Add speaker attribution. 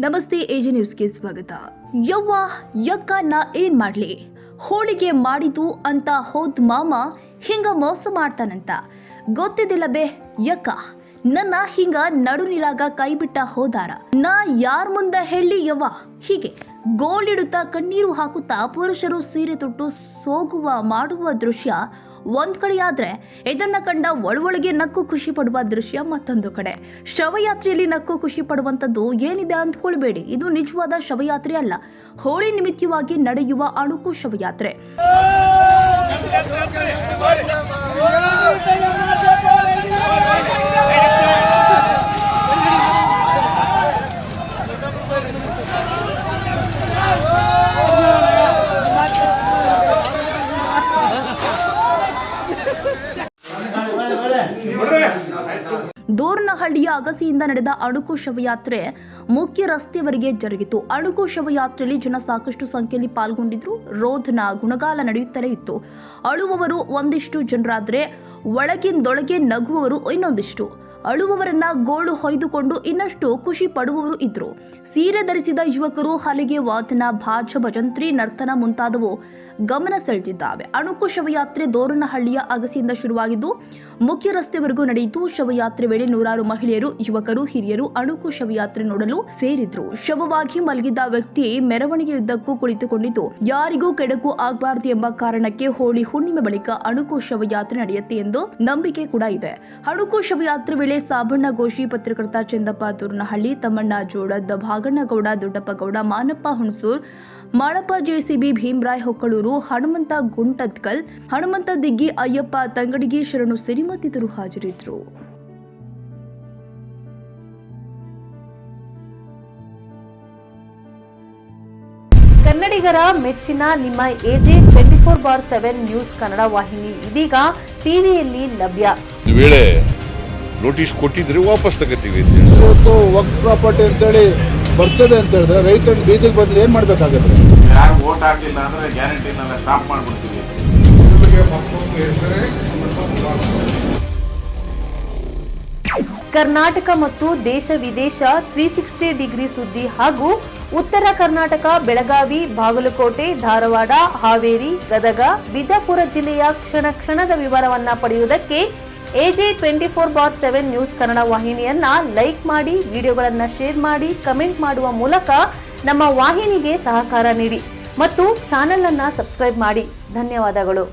Speaker 1: ನಮಸ್ತೆ ಎಜೆ ನ್ಯೂಸ್ಗೆ ಸ್ವಾಗತ. ಯವ್ವ ಯಕ್ಕ ನಾ ಏನ್ ಮಾಡ್ಲಿ, ಹೋಳಿಗೆ ಮಾಡಿತು ಅಂತ ಹೋದ್ ಮಾಮ ಹಿಂಗ ಮೋಸ ಮಾಡ್ತಾನಂತ ಗೊತ್ತಿದ್ದಿಲ್ಲ ಬೇ ಯಕ್ಕ. ನನ್ನ ಹಿಂಗ ನಡು ನೀರಾಗ ಕೈ ಬಿಟ್ಟ ಹೋದಾರ, ನಾ ಯಾರ್ ಮುಂದೆ ಹೇಳಿ ಯವ್ವ. ಹೀಗೆ ಗೋಳಿಡುತ್ತಾ ಕಣ್ಣೀರು ಹಾಕುತ್ತಾ ಪುರುಷರು ಸೀರೆ ತೊಟ್ಟು ಸೋಗುವ ಮಾಡುವ ದೃಶ್ಯ ಒಂದ್ ಕಡೆಯಾದ್ರೆ, ಇದನ್ನ ಕಂಡ ಒಳೊಳಗೆ ನಕ್ಕು ಖುಷಿ ಪಡುವ ದೃಶ್ಯ ಮತ್ತೊಂದು ಕಡೆ. ಶವಯಾತ್ರೆಯಲ್ಲಿ ನಕ್ಕು ಖುಷಿ ಪಡುವಂಥದ್ದು ಏನಿದೆ ಅಂದ್ಕೊಳ್ಬೇಡಿ, ಇದು ನಿಜವಾದ ಶವಯಾತ್ರೆ ಅಲ್ಲ, ಹೋಳಿ ನಿಮಿತ್ತವಾಗಿ ನಡೆಯುವ ಅಣುಕು ಶವಯಾತ್ರೆ. ದೋರ್ನಹಳ್ಳಿಯ ಅಗಸಿಯಿಂದ ನಡೆದ ಅಣುಕು ಶವಯಾತ್ರೆ ಮುಖ್ಯ ರಸ್ತೆಯವರೆಗೆ ಜರುಗಿತು. ಅಣುಕು ಶವಯಾತ್ರೆಯಲ್ಲಿ ಜನ ಸಾಕಷ್ಟು ಸಂಖ್ಯೆಯಲ್ಲಿ ಪಾಲ್ಗೊಂಡಿದ್ರು. ರೋಧನ ಗುಣಗಾಲ ನಡೆಯುತ್ತಲೇ ಇತ್ತು. ಅಳುವವರು ಒಂದಿಷ್ಟು ಜನರಾದ್ರೆ, ಒಳಗಿಂದೊಳಗೆ ನಗುವವರು ಇನ್ನೊಂದಿಷ್ಟು. ಅಳುವವರನ್ನ ಗೋಳು ಹೊಯ್ದುಕೊಂಡು ಇನ್ನಷ್ಟು ಖುಷಿ ಪಡುವವರು ಇದ್ರು. ಸೀರೆ ಧರಿಸಿದ ಯುವಕರು ಹಲಿಗೆ ವಾದನ, ಭಾಜ, ಭಜಂತ್ರಿ, ನರ್ತನ ಮುಂತಾದವು ಗಮನ ಸೆಳೆದಿದ್ದಾವೆ. ಅಣುಕು ಶವಯಾತ್ರೆ ದೋರನಹಳ್ಳಿಯ ಅಗಸಿಯಿಂದ ಶುರುವಾಗಿದ್ದು ಮುಖ್ಯ ರಸ್ತೆವರೆಗೂ ನಡೆಯಿತು. ಶವಯಾತ್ರೆ ವೇಳೆ ನೂರಾರು ಮಹಿಳೆಯರು, ಯುವಕರು, ಹಿರಿಯರು ಅಣುಕು ಶವಯಾತ್ರೆ ನೋಡಲು ಸೇರಿದ್ರು. ಶವವಾಗಿ ಮಲಗಿದ್ದ ವ್ಯಕ್ತಿ ಮೆರವಣಿಗೆಯುದ್ದಕ್ಕೂ ಕುಳಿತುಕೊಂಡಿದ್ದು, ಯಾರಿಗೂ ಕೆಡಕು ಆಗಬಾರದು ಎಂಬ ಕಾರಣಕ್ಕೆ ಹೋಳಿ ಹುಣ್ಣಿಮೆ ಬಳಿಕ ಅಣುಕು ಶವಯಾತ್ರೆ ನಡೆಯುತ್ತೆ ಎಂದು ನಂಬಿಕೆ ಕೂಡ ಇದೆ. ಅಣುಕು ಶವಯಾತ್ರೆ ವೇಳೆ ಸಾಬಣ್ಣ ಗೋಶಿ, ಪತ್ರಕರ್ತ ಚಂದಪ್ಪ ದೋರನಹಳ್ಳಿ, ತಮ್ಮಣ್ಣ ಜೋಡದ್, ಭಾಗಣ್ಣಗೌಡ, ದೊಡ್ಡಪ್ಪಗೌಡ, ಮಾನಪ್ಪ ಹುಣಸೂರ್, ಮಾಳಪ್ಪ ಜೆಸಿಬಿ, ಭೀಮರಾಯ್ ಹೊಕ್ಕಳೂರು, ಹನುಮಂತ ಗುಂಟದ್ಕಲ್, ಹನುಮಂತ ದಿಗ್ಗಿ, ಅಯ್ಯಪ್ಪ ತಂಗಡಿಗೆ, ಶರಣು ಸಿರಿ ಮತ್ತಿತರರು ಹಾಜರಿದ್ದರು.
Speaker 2: ಕನ್ನಡಿಗರ ಮೆಚ್ಚಿನ ನಿಮ್ಮ ಎಜೆ 24/7 ನ್ಯೂಸ್ ಕನ್ನಡ ವಾಹಿನಿ ಇದೀಗ ಟಿವಿಯಲ್ಲಿ ಲಭ್ಯ.
Speaker 3: ವೇಳೆ ನೋಟಿಸ್ ಕೊಟ್ಟಿದ್ರೆ ವಾಪಸ್ ತಗೋತೀವಿ.
Speaker 4: ಇವತ್ತು ವಕ್ಫ್ ಪ್ರಾಪರ್ಟಿ ಅಂತೇಳಿ ಬರ್ತದೆ ಅಂತ ಹೇಳಿದ್ರೆ ರೈತರು ಬೀದಿಗೆ ಬಂದ್ರೆ ಏನ್ ಮಾಡ್ಬೇಕಾಗುತ್ತೆ?
Speaker 5: ಯಾರು ವೋಟ್ ಹಾಕಿಲ್ಲ ಅಂದ್ರೆ ಗ್ಯಾರಂಟಿನೆಲ್ಲ ಸ್ಟಾಪ್ ಮಾಡ್ಬಿಡ್ತೀವಿ.
Speaker 2: ಕರ್ನಾಟಕ ಮತ್ತು ದೇಶ ವಿದೇಶ 360 ಡಿಗ್ರಿ ಸುದ್ದಿ ಹಾಗೂ ಉತ್ತರ ಕರ್ನಾಟಕ, ಬೆಳಗಾವಿ, ಬಾಗಲಕೋಟೆ, ಧಾರವಾಡ, ಹಾವೇರಿ, ಗದಗ, ಬಿಜಾಪುರ ಜಿಲ್ಲೆಯ ಕ್ಷಣ ಕ್ಷಣದ ವಿವರವನ್ನ ಪಡೆಯುವುದಕ್ಕೆ ಎಜೆ 24/7 ನ್ಯೂಸ್ ಕನ್ನಡ ವಾಹಿನಿಯನ್ನ ಲೈಕ್ ಮಾಡಿ, ವಿಡಿಯೋಗಳನ್ನ ಶೇರ್ ಮಾಡಿ, ಕಮೆಂಟ್ ಮಾಡುವ ಮೂಲಕ ನಮ್ಮ ವಾಹಿನಿಗೆ ಸಹಕಾರ ನೀಡಿ ಮತ್ತು ಚಾನೆಲ್ ಅನ್ನ ಸಬ್ಸ್ಕ್ರೈಬ್ ಮಾಡಿ. ಧನ್ಯವಾದಗಳು.